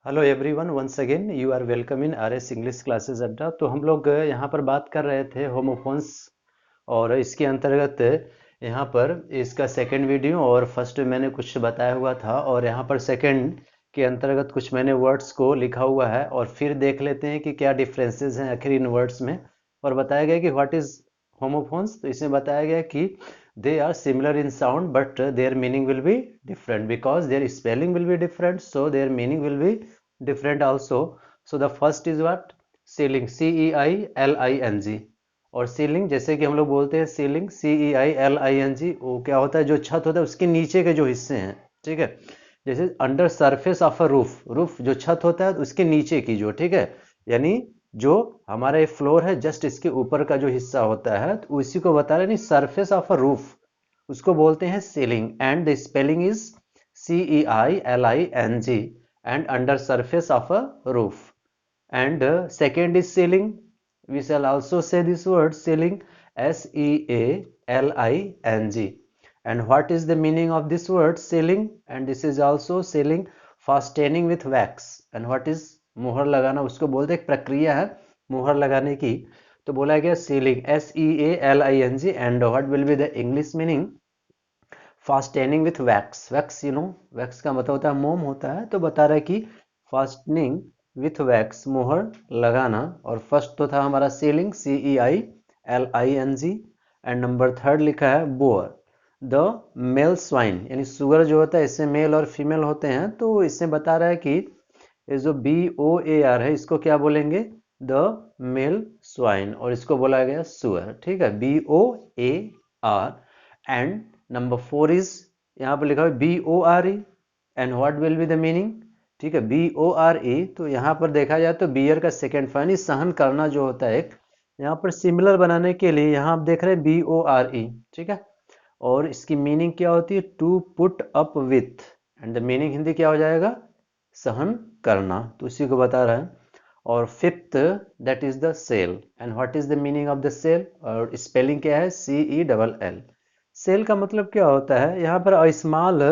Hello everyone, once again you are welcome in R S English classes Adda. तो हम लोग यहाँ पर बात कर रहे थे होमोफोन्स, और इसके अंतर्गत यहाँ पर इसका सेकंड वीडियो और फर्स्ट मैंने कुछ बताया हुआ था, और यहाँ पर सेकंड के अंतर्गत कुछ मैंने वर्ड्स को लिखा हुआ है, और फिर देख लेते हैं कि क्या डिफरेंसेस हैं आखिर इन वर्ड्स में। और बताया गया कि व्हाट इज होमोफोन्स। तो इसमें बताया गया कि they are similar in sound but their meaning will be different because their spelling will be different, so their meaning will be different also. So the first is what? Ceiling, CEILING। और ceiling जैसे कि हम लोग बोलते हैं ceiling, CEILING, वो क्या होता है? जो छत होता है उसके नीचे के जो हिस्से हैं, ठीक है। जैसे under surface of a roof, roof जो छत होता है उसके नीचे की जो, ठीक है, यानी जो हमारा ये फ्लोर है जस्ट इसके ऊपर का जो हिस्सा होता है, तो उसी को बता रहे, नहीं, सरफेस ऑफ अ रूफ, उसको बोलते हैं ceiling. And the spelling is CEILING, and under surface of a roof. And second is ceiling. We shall also say this word ceiling, CEALING. And what is the meaning of this word ceiling? And this is also ceiling fastening with wax. And what is मुहर लगाना, उसको बोलते हैं, एक प्रक्रिया है मुहर लगाने की। तो बोला गया sealing, SEALING। And what will be the English meaning? Fastening with wax. Wax, you know, wax का मतलब होता है मोम होता है, तो बता रहा है कि फास्टनिंग विथ वैक्स, मुहर लगाना। और फर्स्ट तो था हमारा ceiling, CEILING। And number third लिखा है बोअर, द मेल स्वाइन, यानी सुअर जो होता है इससे मेल और फीमेल होते हैं। तो इससे बता रहा है कि ये जो BOAR है इसको क्या बोलेंगे? द मेल स्वाइन, और इसको बोला गया सुअर, ठीक है, BOAR। And number four is, यहाँ पर लिखा है BORE। And what will be the meaning? ठीक है, BORE। तो यहाँ पर देखा जाए तो बियर का सेकेंड फॉर्म, यानी सहन करना जो होता है एक, यहाँ पर सिमिलर बनाने के लिए यहाँ आप देख रहे हैं BORE, ठीक है। और इसकी मीनिंग क्या होती है? To put up with. And the meaning Hindi क्या हो जाएगा? सहन करना, तो उसी को बता रहा है। और fifth, that is the cell. And what is the meaning of the cell? और स्पेलिंग क्या है? CELL। सेल का मतलब क्या होता है? यहाँ पर a small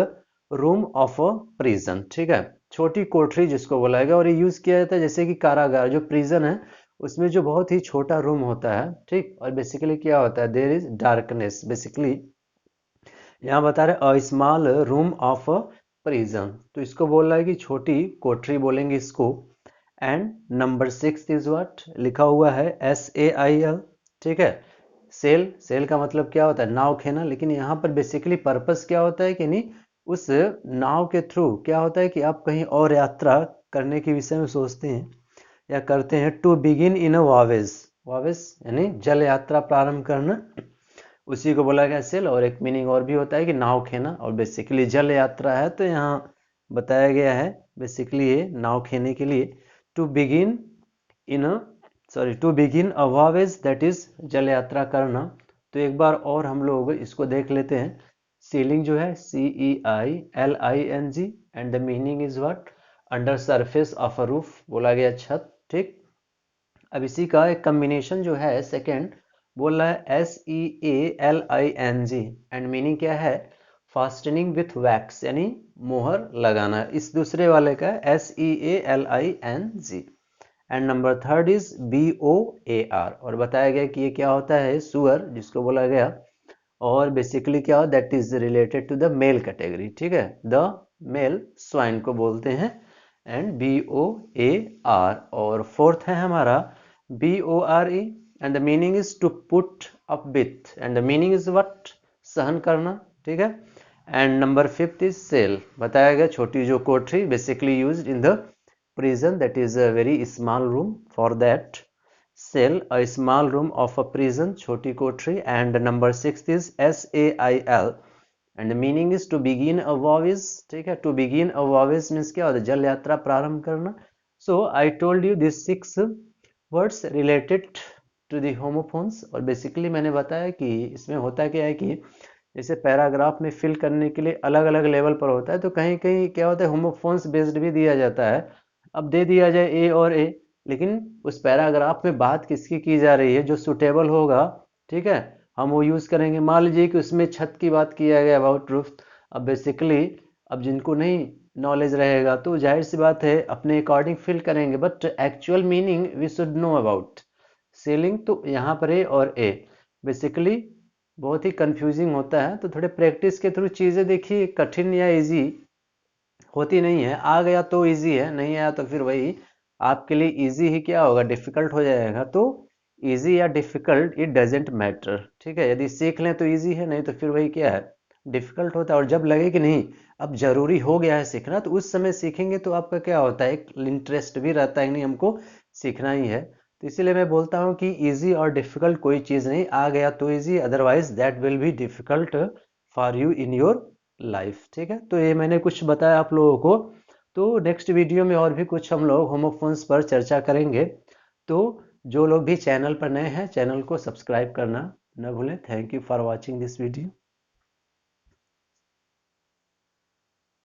room of a prison, ठीक है, छोटी कोठरी जिसको बोला गया। और ये यूज किया जाता है जैसे कि कारागार, जो प्रिजन है उसमें जो बहुत ही छोटा रूम होता है, ठीक। और बेसिकली क्या होता है? देयर इज डार्कनेस, बेसिकली यहाँ बता रहे a small room of a prison, तो इसको बोल रहा है कि छोटी कोठरी बोलेंगे इसको। And number six is what लिखा हुआ है? SAIL, ठीक है। सेल, सेल का मतलब क्या होता है? नाव खेना। लेकिन यहाँ पर बेसिकली पर्पस क्या होता है कि नहीं, उस नाव के थ्रू क्या होता है कि आप कहीं और यात्रा करने के विषय में सोचते हैं या करते हैं। टू बिगिन इन अ वॉवेज, वॉवेज यानी जल यात्रा प्रारंभ करना, उसी को बोला गया सेल। और एक मीनिंग और भी होता है कि नाव खेना, और बेसिकली जल यात्रा है तो यहाँ बताया गया है बेसिकली ये नाव खेने के लिए। To begin in a, sorry, to begin a voyage, that is जल यात्रा करना। तो एक बार और हम लोग इसको देख लेते हैं। सीलिंग जो है CEILING, and the meaning is what? Under surface of a roof, बोला गया छत, ठीक। अब इसी का एक कम्बिनेशन जो है सेकंड, बोल रहा है SEALING। एंड मीनिंग क्या है? फास्टनिंग विथ वैक्स, यानी मोहर लगाना। इस दूसरे वाले का SEALING। And number third is BOAR, और बताया गया कि ये क्या होता है? सुअर, जिसको बोला गया। और बेसिकली क्या हो? That is related to the male category, ठीक है, द मेल स्वाइन को बोलते हैं। And BOAR। और फोर्थ है हमारा BORE, and the meaning is to put up with. And the meaning is what? सहन करना, ठीक है। And number fifth is cell, बताया गया छोटी जो कोठरी, basically used in the prison, that is a very small room, for that cell, a small room of a prison, छोटी कोठरी। and number six is SAIL, and the meaning is to begin a voyage, ठीक है। to begin a voyage means क्या होता है? जल यात्रा प्रारंभ करना। so I told you these six words related to the homophones। और बेसिकली मैंने बताया कि इसमें होता क्या है कि जैसे पैराग्राफ में फिल करने के लिए अलग अलग लेवल पर होता है, तो कहीं कहीं क्या होता है, होमोफोन्स बेस्ड भी दिया जाता है। अब दे दिया जाए ए और ए, लेकिन उस पैराग्राफ में बात किसकी की जा रही है, जो सुटेबल होगा, ठीक है, हम वो यूज करेंगे। मान लीजिए कि उसमें छत की बात किया गया, अबाउट रूफ। अब बेसिकली अब जिनको नहीं नॉलेज रहेगा तो जाहिर सी बात है अपने अकॉर्डिंग फिल करेंगे, but actual meaning we should know about selling. तो यहाँ पर ए और ए बेसिकली बहुत ही कंफ्यूजिंग होता है, तो थोड़े प्रैक्टिस के थ्रू चीज़ें देखिए, कठिन या इजी होती नहीं है। आ गया तो इजी है, नहीं आया तो फिर वही आपके लिए इजी ही क्या होगा, डिफिकल्ट हो जाएगा। तो इजी या डिफिकल्ट इट डजेंट मैटर, ठीक है। यदि सीख लें तो इजी है, नहीं तो फिर वही क्या है, डिफिकल्ट होता है। और जब लगे कि नहीं अब जरूरी हो गया है सीखना, तो उस समय सीखेंगे तो आपका क्या होता है, एक इंटरेस्ट भी रहता है कि नहीं हमको सीखना ही है। तो इसीलिए मैं बोलता हूँ कि इजी और डिफिकल्ट कोई चीज़ नहीं, आ गया तो easy, otherwise that will be difficult for you in your life, ठीक है। तो ये मैंने कुछ बताया आप लोगों को। तो नेक्स्ट वीडियो में और भी कुछ हम लोग होमोफोन्स पर चर्चा करेंगे। तो जो लोग भी चैनल पर नए हैं, चैनल को सब्सक्राइब करना न भूलें। Thank you for watching this video.